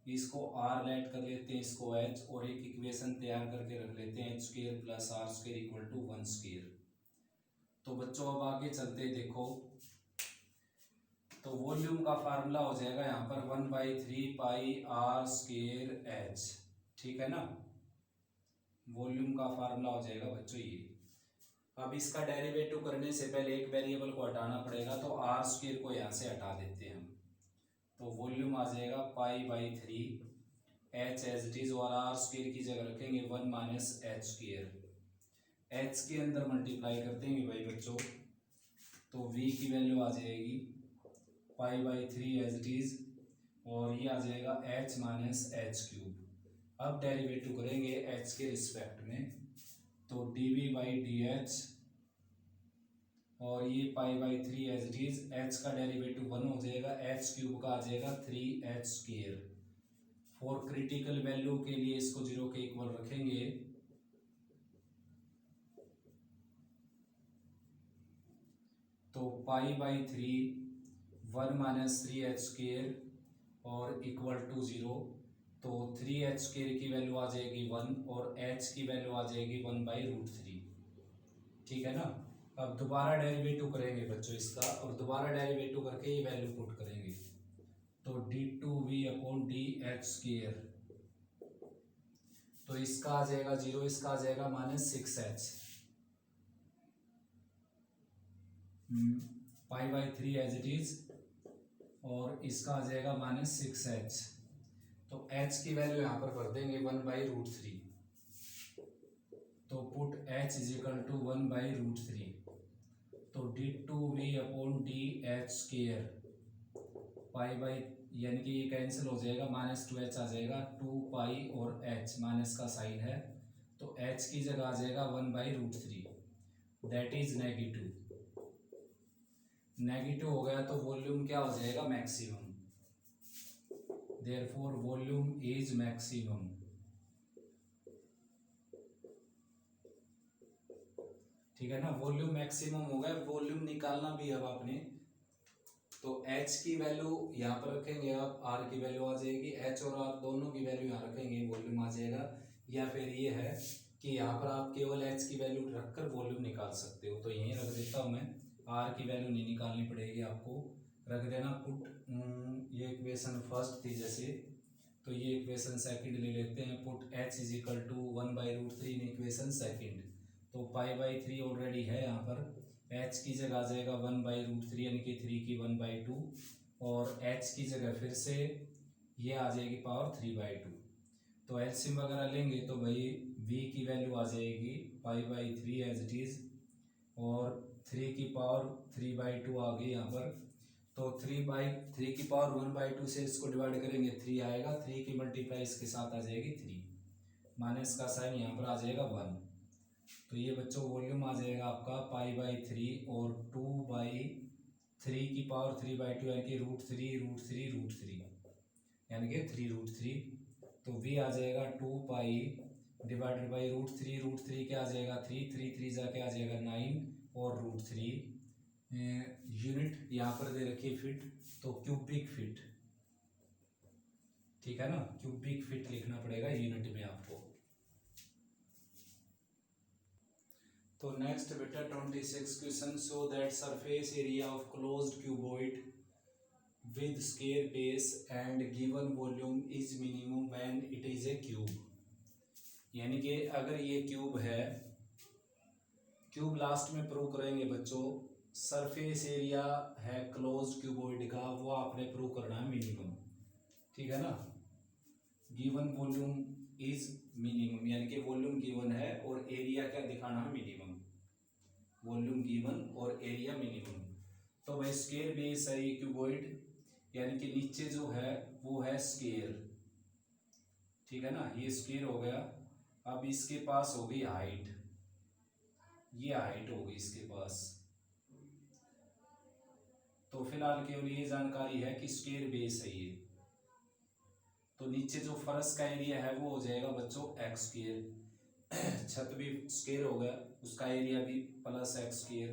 इसको r लेट कर लेते हैं, इसको h, और एक इक्वेशन तैयार करके रख लेते हैं h square plus r square equal to 1 square. तो बच्चों अब आगे चलते देखो, तो वॉल्यूम का फार्मूला हो जाएगा यहाँ पर 1/3 पाई r स्क्वायर h, ठीक है ना। वॉल्यूम का फार्मूला हो जाएगा बच्चों ये। अब इसका डेरिवेटिव करने से पहले एक वेरिएबल को हटाना पड़ेगा, तो r स्क्वायर को यहाँ से हटा देते हैं हम, तो वॉल्यूम आ जाएगा pi by 3 h as it is, और r स्क्वायर की जगह रखेंगे 1 माइनस h स्क्वायर, h के अंदर मल्टीप्लाई कर देंगे भाई बच्चों, तो v की वैल्यू आ जाएगी pi by 3 as it is, और ये आ जाएगा h माइनस एच क्यूब। अब डेरिवेटिव करेंगे h के रिस्पेक्ट में, तो dv बाई डी एच, और ये pi by 3 as it is, h का डेरिवेटिव 1 हो जाएगा, h क्यूब का आ जाएगा 3h square. For critical value के लिए इसको 0 के इक्वल रखेंगे, तो पाई बाई 3 1 माइनस 3h² और इक्वल टू 0। तो 3h² की वैल्यू आ जाएगी 1 और h की वैल्यू आ जाएगी 1/√3। ठीक है ना। अब दोबारा डेरिवेटिव करेंगे बच्चों इसका, और दोबारा डेरिवेटिव करके ये वैल्यू पुट करेंगे। तो d2v/dh², तो इसका आ जाएगा 0, इसका आ जाएगा -6h, π/3 एज इट इज, और इसका आ जाएगा -6h। तो h की वैल्यू यहाँ पर कर देंगे 1/√3। तो put h is equal to 1/√3। तो d2v/dh², पाई यानी कि ये कैंसिल हो जाएगा, -2h आ जाएगा, 2 पाई और h माइनस का साइन है, तो h की जगह आ जाएगा 1/√3, दैट इज नेगेटिव। नेगेटिव हो गया तो वॉल्यूम क्या हो जाएगा, maximum. Therefore volume is maximum. ठीक है ना, वॉल्यूम मैक्सिमम हो गया। वॉल्यूम निकालना भी अब आपने, तो h की वैल्यू यहाँ पर रखेंगे आप, r की वैल्यू आ जाएगी, h और r दोनों की वैल्यू यहाँ रखेंगे, वॉल्यूम आ जाएगा। या फिर ये है कि यहाँ पर आप केवल h की वैल्यू रखकर वॉल्यूम निकाल सकते हो। तो यहीं रख देता हूँ मैं, r की वैल्यू नहीं निकालनी पड़ेगी आपको, रख देना पुट। ये इक्वेशन फर्स्ट थी जैसे, तो ये इक्वेशन सेकंड ले लेते हैं। Put h is equal to 1/√3 in equation second. तो π/3 ऑलरेडी है यहाँ पर, h की जगह आ जाएगा 1/√3 यानी कि 3 की 1/2, और h की जगह फिर से ये आ जाएगी पावर 3/2। तो एलसीएम वगैरह लेंगे तो भाई v की वैल्यू आ जाएगी π/3 एज इट इज, और 3 की पावर 3/2 आ गई यहाँ पर। तो 3/3 की पावर 1/2 से इसको डिवाइड करेंगे, 3 आएगा, 3 की मल्टीप्लाई इसके साथ आ जाएगी 3, माइनस का साइन यहाँ पर आ जाएगा 1। तो ये बच्चों वॉल्यूम आ जाएगा आपका π/3 और 2/3 की पावर 3/2 यानी कि √3 यानी कि 3√3। तो v आ जाएगा 2 पाई डिवाइडेड बाई √3 क्या आ जाएगा 3 जाके आ जाएगा 9 और √3 यूनिट यहाँ पर दे रखी फिट, तो क्यूबिक फिट। ठीक है ना, क्यूबिक फिट लिखना पड़ेगा यूनिट में आपको। तो नेक्स्ट बेटा 26 question, so that surface area of closed cuboid with square base and given volume is minimum when it is a cube। यानी कि अगर ये क्यूब है, क्यूब लास्ट में प्रूव करेंगे बच्चों, सरफेस एरिया है क्लोज्ड क्यूबॉइड का, वो आपने प्रूव करना है मिनिमम। ठीक है ना, गिवन वॉल्यूम इज मिनिमम, यानी कि वॉल्यूम गिवन है और एरिया क्या दिखाना है, मिनिमम। वॉल्यूम गिवन और एरिया मिनिमम। तो भाई स्क्वायर बेस है ये क्यूबॉइड, यानी कि नीचे जो है वो है स्क्वायर। ठीक है ना, ये स्क्वायर हो गया। अब इसके पास होगी हाइट, ये हाइट होगी इसके पास। तो फिलहाल केवल ये जानकारी है कि स्क्वायर बेस है ये। तो नीचे जो फर्श का एरिया है वो हो जाएगा बच्चों x², छत भी स्क्वायर हो गया, उसका एरिया भी +x²।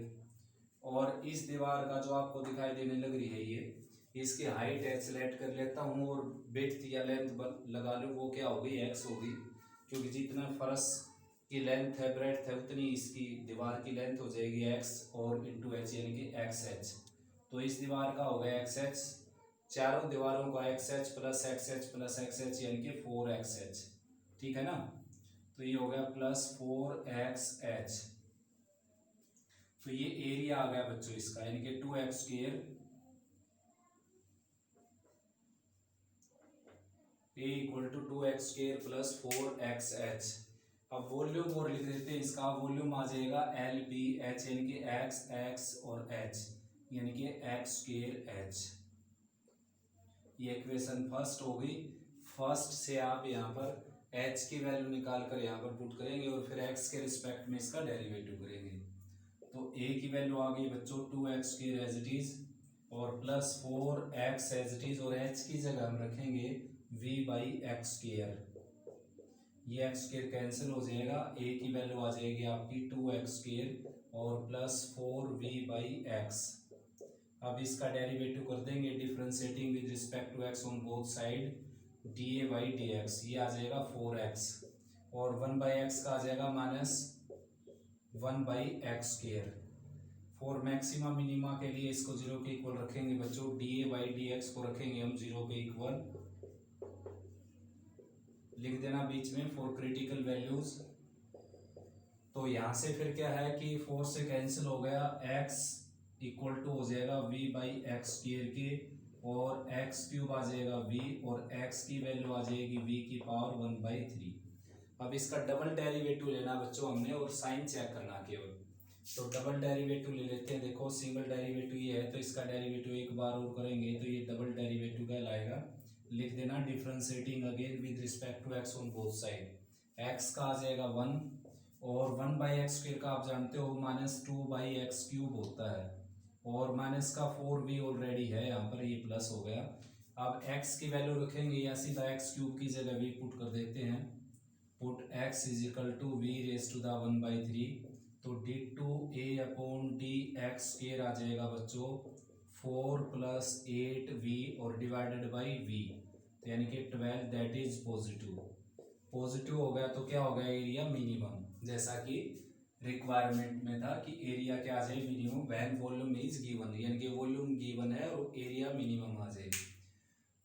और इस दीवार का जो आपको दिखाई देने लग रही है ये, इसकी हाइट h लेट कर लेता हूँ और विड्थ या लेंथ लगा लूँ, वो क्या होगी x होगी, क्योंकि जितना फर्श की लेंथ है ब्रेड्थ है उतनी इसकी दीवार की लेंथ हो जाएगी x और इंटू h यानी कि xh। तो इस दीवार का होगा xh, चारों दीवारों का xh प्लस xh यानी कि 4xh। ठीक है ना, तो ये हो गया +4xh। तो ये एरिया आ गया बच्चों इसका, यानी कि 2x² A = 2x² + 4xh। अब वॉल्यूम और लिख देते हैं इसका, वॉल्यूम आ जाएगा LPH यानी कि x और h यानी कि x²h। ये इक्वेशन फर्स्ट हो गई। फर्स्ट से आप यहाँ पर h की वैल्यू निकाल कर यहाँ पर पुट करेंगे और फिर x के रिस्पेक्ट में इसका डेरिवेटिव करेंगे। तो a की वैल्यू आ गई बच्चों 2x² एज इट इज और +4x एज इट इज, और h की जगह हम रखेंगे v/x²। ये एक्स स्क्वायर कैंसिल हो जाएगा, ए की वैल्यू आ जाएगी आपकी 2x स्क्वायर और प्लस 4v/x। अब इसका डेरिवेटिव कर देंगे differentiating with respect to x on both side, dA/dx ये आ जाएगा 4x और 1/x का आ जाएगा -1/x²। फॉर मैक्सिमा मिनिमा के लिए इसको 0 के इक्वल रखेंगे बच्चों, dA/dx को रखेंगे हम 0 के इक्वल, लिख देना बीच में फॉर क्रिटिकल वैल्यूज। तो यहाँ से फिर क्या है कि 4 से कैंसिल हो गया, x इक्वल टू हो जाएगा v/x² के और x³ आ जाएगा v और x की वैल्यू आ जाएगी v की पावर 1/3। अब इसका डबल डेरिवेटिव लेना बच्चों हमने और साइन चेक करना केवल। तो डबल डेरिवेटिव ले लेते हैं। देखो सिंगल डेरिवेटिव ये है तो इसका डेरिवेटिव एक बार और करेंगे तो ये डबल डेरिवेटिव कहलाएगा। लिख देना differentiating again with respect to x on both side, x का आ जाएगा 1 और 1/x² का आप जानते हो -2/x³ होता है और माइनस का 4v ऑलरेडी है यहाँ पर, ये प्लस हो गया। अब x की वैल्यू रखेंगे या सीधा x³ की जगह v पुट कर देते हैं, पुट x = v⁻⁴ तो d2a/dx² आ जाएगा बच्चों 4 + 8v और डिवाइडेड बाई v, तो यानी कि 12, दैट इज पॉजिटिव हो गया। तो क्या हो गया, एरिया मिनिमम, जैसा कि रिक्वायरमेंट में था कि एरिया क्या आ जाए minimum when volume is given, यानी कि वॉल्यूम गिवन है और एरिया मिनिमम आ जाए।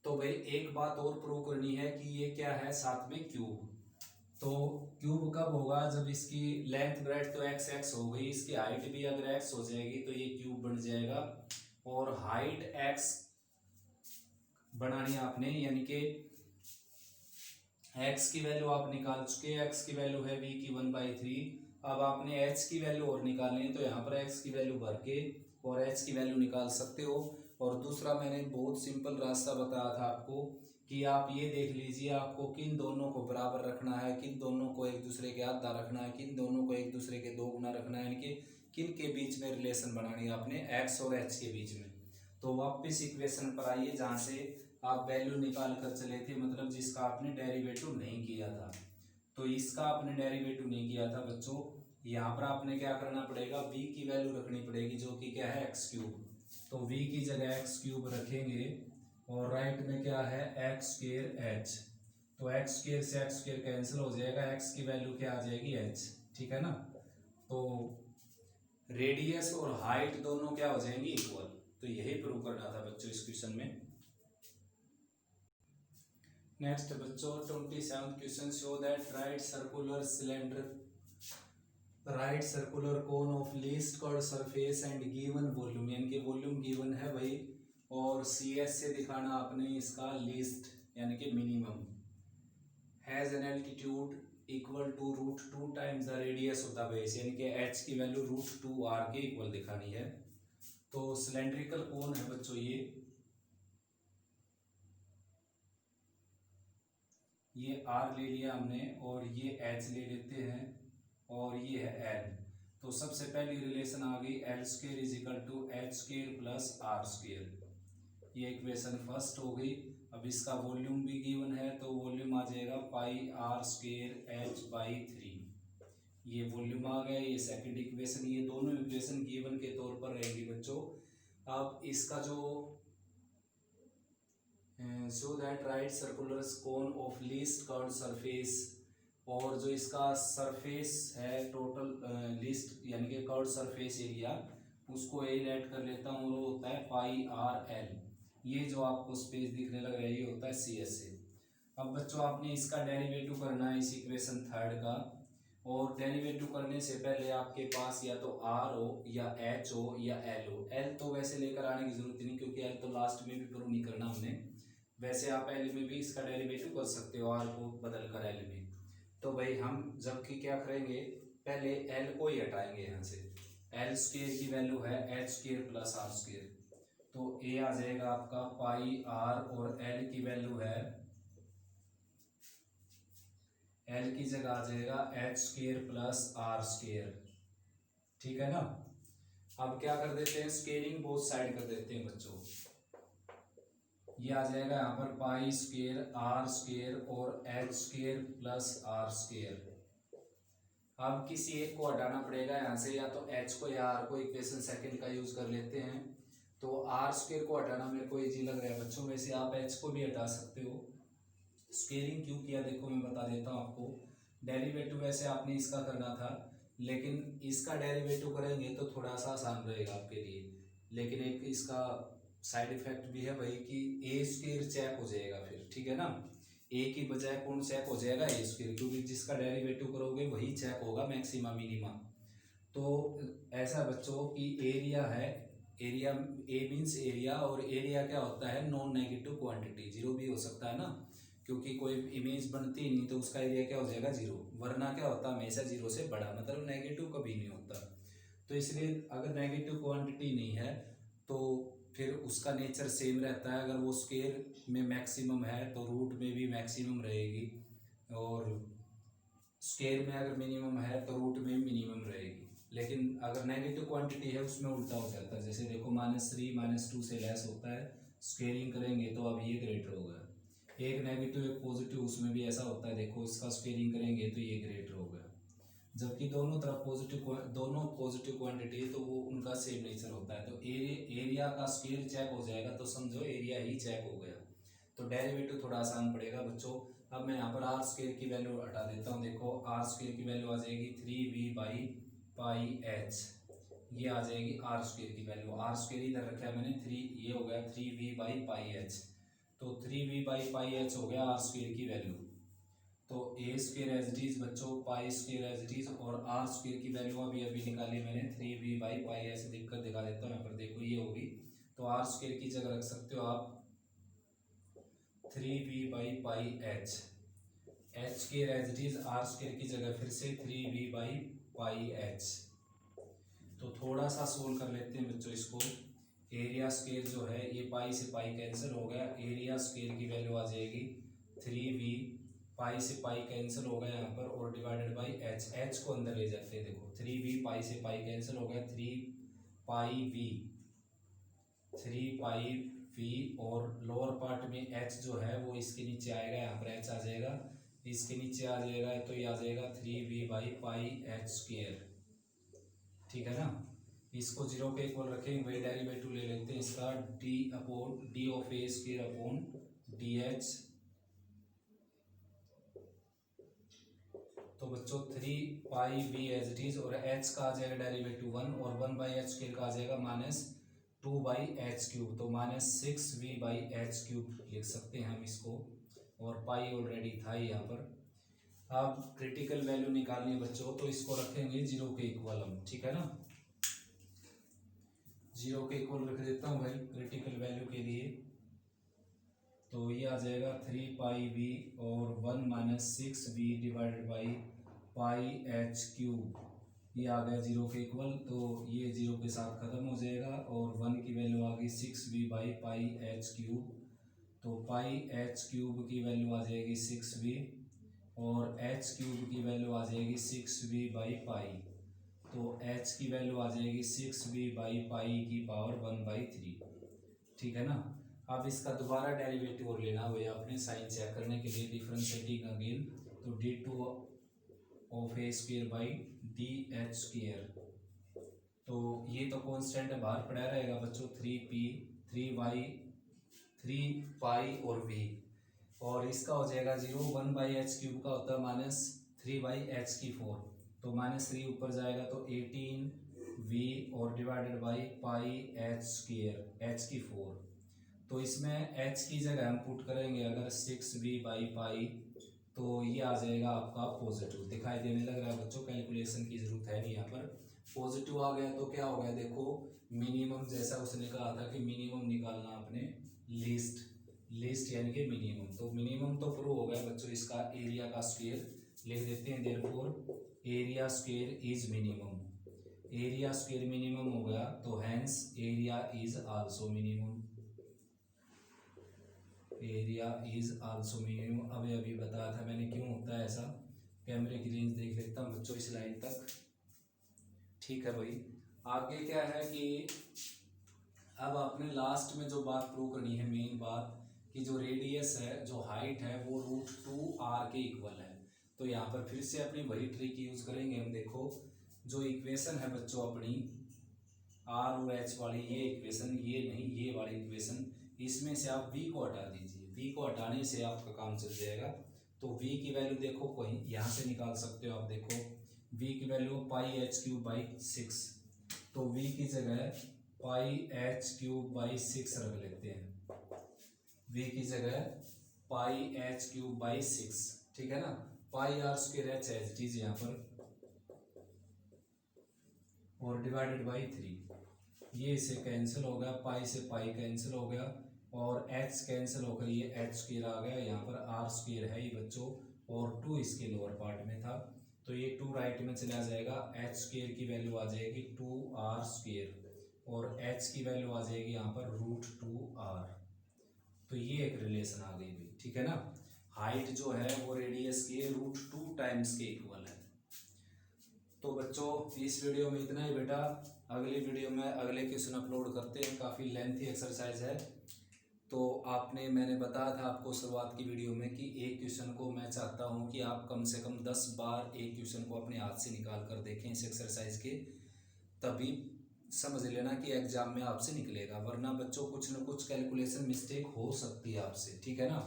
तो भाई एक बात और प्रूव करनी है कि ये क्या है, साथ में क्यूब। तो क्यूब कब होगा, जब इसकी लेंथ ब्रेड्थ तो x हो गई, इसकी हाइट भी अगर x हो जाएगी तो ये क्यूब बन जाएगा। और हाइट x बनानी आपने, यानी कि x की वैल्यू आप निकाल चुके, x की वैल्यू है v की 1/3। अब आपने h की वैल्यू और निकालनी है तो यहाँ पर x की वैल्यू भर के और h की वैल्यू निकाल सकते हो। और दूसरा मैंने बहुत सिंपल रास्ता बताया था आपको कि आप ये देख लीजिए आपको किन दोनों को बराबर रखना है, किन दोनों को एक दूसरे के आधा रखना है, किन दोनों को एक दूसरे के 2 गुना रखना है, यानी कि किन के बीच में रिलेशन बनानी है आपने x और h के बीच में। तो वापस इक्वेशन पर आइए जहाँ से आप वैल्यू निकाल कर चले थे, मतलब जिसका आपने डेरिवेटिव नहीं किया था। तो इसका आपने डेरिवेटिव नहीं किया था बच्चों, यहाँ पर आपने क्या करना पड़ेगा, v की वैल्यू रखनी पड़ेगी जो कि क्या है x³। तो v की जगह x³ रखेंगे और राइट में क्या है x²h, तो x² से x² कैंसिल हो जाएगा, x की वैल्यू क्या आ जाएगी h, ठीक है ना। तो रेडियस और हाइट दोनों क्या हो जाएंगी इक्वल। तो यही प्रूव करना था बच्चों इस क्वेश्चन में। नेक्स्ट बच्चों 27th question, show that right circular cone of least curve surface and given volume, यानी कि वॉल्यूम गिवन है भाई और CS से दिखाना आपने इसका लीस्ट यानी कि minimum, has an altitude equal to √2 times the radius of the base, यानी कि h की वैल्यू √2r के इक्वल दिखानी है। तो सिलेंड्रिकल कोन है बच्चों ये r ले लिया हमने और ये h ले लेते हैं और ये है l। तो सबसे पहली रिलेशन आ गई l² = h² + r², ये इक्वेशन फर्स्ट हो गई। अब इसका वॉल्यूम भी गिवन है तो वॉल्यूम आ जाएगा πr²h/3, ये वॉल्यूम आ गया। ये सेकंड इक्वेशन, ये दोनों इक्वेशन गिवन के तौर पर रहेंगी बच्चों। अब इसका जो so that right circular cone of least curved surface, और जो इसका सरफेस है टोटल लीस्ट यानी कि कर्व्ड सरफेस एरिया, उसको ए ऐड कर लेता हूँ, वो होता है πrl। ये जो आपको स्पेस दिखने लग रहा है ये होता है CS से। अब बच्चों आपने इसका डेरिवेटिव करना है इस इक्वेशन थर्ड का, और डेरिवेटिव करने से पहले आपके पास या तो R हो या H हो या L हो। L तो वैसे लेकर आने की जरूरत नहीं क्योंकि L तो लास्ट में भी प्रूव नहीं करना हमने, वैसे आप L में भी इसका डेरिवेटिव कर सकते हो R को बदल कर L में। तो भाई हम जबकि क्या करेंगे, पहले L को ही हटाएंगे यहाँ से, l² की वैल्यू है h² + r², तो A आ जाएगा आपका πr और L की वैल्यू है, L की जगह आ जाएगा h² + r², ठीक है ना। अब क्या कर देते हैं, स्केलिंग बोथ साइड कर देते हैं बच्चों। ये आ जाएगा यहाँ पर पाई स्क्वायर आर स्क्वायर और h square plus r square. अब किसी एक को हटाना पड़ेगा यहाँ से, या तो एच को या आर को, इक्वेशन सेकंड का यूज कर लेते हैं। तो आर स्क्वायर को हटाना मेरे को इजी लग रहा है बच्चों, वैसे आप एच को भी हटा सकते हो। स्क्वेयरिंग क्यों किया देखो मैं बता देता हूँ आपको। डेरिवेटिव वैसे आपने इसका करना था, लेकिन इसका डेरिवेटिव करेंगे तो थोड़ा सा आसान रहेगा आपके लिए, लेकिन एक इसका साइड इफेक्ट भी है भाई कि ए स्क्वायर चेक हो जाएगा फिर, ठीक है ना। ए की बजाय कौन चेक हो जाएगा, ए स्क्वायर, क्योंकि जिसका डेरिवेटिव करोगे वही चेक होगा मैक्सिमम मिनिमम। तो ऐसा बच्चों की एरिया है, एरिया ए मीन्स एरिया, और एरिया क्या होता है नॉन नेगेटिव क्वांटिटी, जीरो भी हो सकता है ना, क्योंकि कोई इमेज बनती नहीं तो उसका एरिया क्या हो जाएगा जीरो, वरना क्या होता है हमेशा जीरो से बड़ा, मतलब नेगेटिव कभी नहीं होता। तो इसलिए अगर नेगेटिव क्वांटिटी नहीं है तो फिर उसका नेचर सेम रहता है। अगर वो स्क्वायर में मैक्सिमम है तो रूट में भी मैक्सिमम रहेगी, और स्क्वायर में अगर मिनिमम है तो रूट में मिनिमम रहेगी। लेकिन अगर नेगेटिव क्वांटिटी है उसमें उल्टा हो जाता है, जैसे देखो -3 -2 से लेस होता है, स्क्वेयरिंग करेंगे तो अब ये ग्रेटर होगा। एक नेगेटिव एक पॉजिटिव, उसमें भी ऐसा होता है, देखो इसका स्क्वेयरिंग करेंगे तो ये ग्रेटर होगा। जबकि दोनों तरफ दोनों पॉजिटिव क्वांटिटी है तो वो उनका सेम नेचर होता है। तो एरिया का स्क्वायर चेक हो जाएगा तो समझो एरिया ही चेक हो गया, तो डेरिवेटिव थोड़ा आसान पड़ेगा बच्चों। अब मैं यहाँ पर आर स्क्वायर की वैल्यू हटा देता हूँ। देखो आर स्क्वायर की वैल्यू आ जाएगी 3v/πh, ये आ जाएगी आर स्क्वायर की वैल्यू। आर स्क्वायर इधर रखा है मैंने, 3 ये हो गया 3v/πh, तो 3v/πh हो गया आर स्क्वायर की वैल्यू। तो A square as it is बच्चों, pi square as it is, और आर स्क्वायर की वैल्यू अभी अभी निकाली मैंने 3v/π, ऐसे लिखकर दिखा देता हूँ यहाँ पर, देखो ये होगी। तो आर स्क्वायर की जगह रख सकते हो आप 3v/πh, h square as it is, r square की जगह फिर से 3v/πh। तो थोड़ा सा सोल्व कर लेते हैं बच्चों इसको। एरिया स्क्वायर जो है ये पाई से पाई कैंसिल हो गया, एरिया स्क्वायर की वैल्यू आ जाएगी 3v, पाई से पाई कैंसिल हो गया यहाँ पर, और डिवाइडेड बाई एच, एच को अंदर ले जाते हैं। देखो 3v, पाई से पाई कैंसिल हो गया, 3πv, 3πv, और लोअर पार्ट में एच जो है वो इसके नीचे आएगा, यहाँ पर एच आ जाएगा, इसके नीचे आ जाएगा, तो ये आ जाएगा 3v/πh², ठीक है ना। इसको जीरो के इक्वल रखेंगे, वही डेरिवेटिव ले लेते हैं इसका, d of A square upon dh। तो बच्चों 3πv एज इट इज, और h का आ जाएगा डेरिवेटिव 1, और 1/h² का आ जाएगा -2/h³, तो -6v/h³ लिख सकते हैं हम इसको, और पाई ऑलरेडी था यहाँ पर। अब क्रिटिकल वैल्यू निकालनी है बच्चों, तो इसको रखेंगे जीरो के इक्वल हम, ठीक है ना। जीरो के इक्वल रख देता हूँ भाई क्रिटिकल वैल्यू के लिए। तो ये आ जाएगा 3πv और 1 - 6v डिवाइडेड बाई πh³, ये आ गया जीरो के इक्वल। तो ये जीरो के साथ खत्म हो जाएगा, और 1 की वैल्यू आ गई 6v/πh³, तो πh³ की वैल्यू आ जाएगी 6v, और h³ की वैल्यू आ जाएगी 6v/π, तो h की वैल्यू आ जाएगी 6v/π⁻⁴, ठीक है ना। अब इसका दोबारा डेरिवेटिव और लेना हुआ आपने साइन चेक करने के लिए, डिफरेंशिएटिंग अगेन, तो d2 of A square by dh², तो ये तो कांस्टेंट है बाहर पड़ा रहेगा बच्चों, 3p 3y 3π और v, और इसका हो जाएगा 0, 1/h³ का होता है -3/h⁴, तो -3 ऊपर जाएगा तो 18v, और डिवाइडेड बाई πh², h⁴, तो इसमें h की जगह हम पुट करेंगे अगर 6v/π, तो ये आ जाएगा आपका पॉजिटिव, दिखाई देने लग रहा है बच्चों, कैलकुलेशन की जरूरत है नहीं यहाँ पर। पॉजिटिव आ गया तो क्या हो गया देखो, मिनिमम, जैसा उसने कहा था कि मिनिमम निकालना आपने, लीस्ट यानी कि मिनिमम, तो मिनिमम तो प्रूव हो गया बच्चों। इसका एरिया का स्क्वायर लिख देते हैं, therefore area square is minimum, area square minimum हो गया, तो hence area is also minimum, area is also minimum. अभी बताया था मैंने क्यों होता है ऐसा। कैमरे की रेंज देख लेता हूँ बच्चों इस लाइन तक, ठीक है भाई। आगे क्या है कि अब आपने लास्ट में जो बात प्रूव करनी है, मेन बात, कि जो रेडियस है, जो हाइट है, वो √2r के इक्वल है। तो यहाँ पर फिर से अपनी वही ट्रिक यूज करेंगे हम। देखो जो इक्वेशन है बच्चों अपनी आर और एच वाली, ये इक्वेशन, ये नहीं, ये वाली इक्वेशन, इसमें से आप v को हटा दीजिए। v को हटाने से आपका काम चल जाएगा। तो v की वैल्यू देखो कोई यहाँ से निकाल सकते हो आप। देखो v की वैल्यू πh³/6, तो v की जगह πh³/6 रख लेते हैं। v की जगह πh³/6, ठीक है ना। πr² एच दीजिए यहाँ पर और डिवाइडेड बाई 3, ये इससे कैंसिल हो गया, पाई से पाई कैंसिल हो गया और h कैंसिल होकर ये h² आ गया। यहाँ पर r² है ये बच्चों, और 2 इसके लोअर पार्ट में था, तो ये 2 राइट में चला जाएगा। h² की वैल्यू आ जाएगी 2r² और h की वैल्यू आ जाएगी यहाँ पर √2r। तो ये एक रिलेशन आ गई भाई, ठीक है ना। हाइट जो है वो रेडियस के √2 टाइम्स के इक्वल है। तो बच्चों इस वीडियो में इतना ही बेटा। अगली वीडियो में अगले क्वेश्चन अपलोड करते हैं, काफ़ी लेंथी एक्सरसाइज है। तो मैंने बताया था आपको शुरुआत की वीडियो में कि एक क्वेश्चन को मैं चाहता हूं कि आप कम से कम 10 बार एक क्वेश्चन को अपने हाथ से निकाल कर देखें इस एक्सरसाइज के, तभी समझ लेना कि एग्जाम में आपसे निकलेगा। वरना बच्चों कुछ न कुछ कैलकुलेशन मिस्टेक हो सकती है आपसे, ठीक है ना।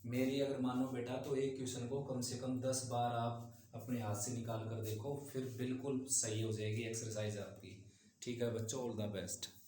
मेरी अगर मानो बेटा तो एक क्वेश्चन को कम से कम 10 बार आप अपने हाथ से निकाल कर देखो, फिर बिल्कुल सही हो जाएगी एक्सरसाइज आपकी। ठीक है बच्चों, ऑल द बेस्ट।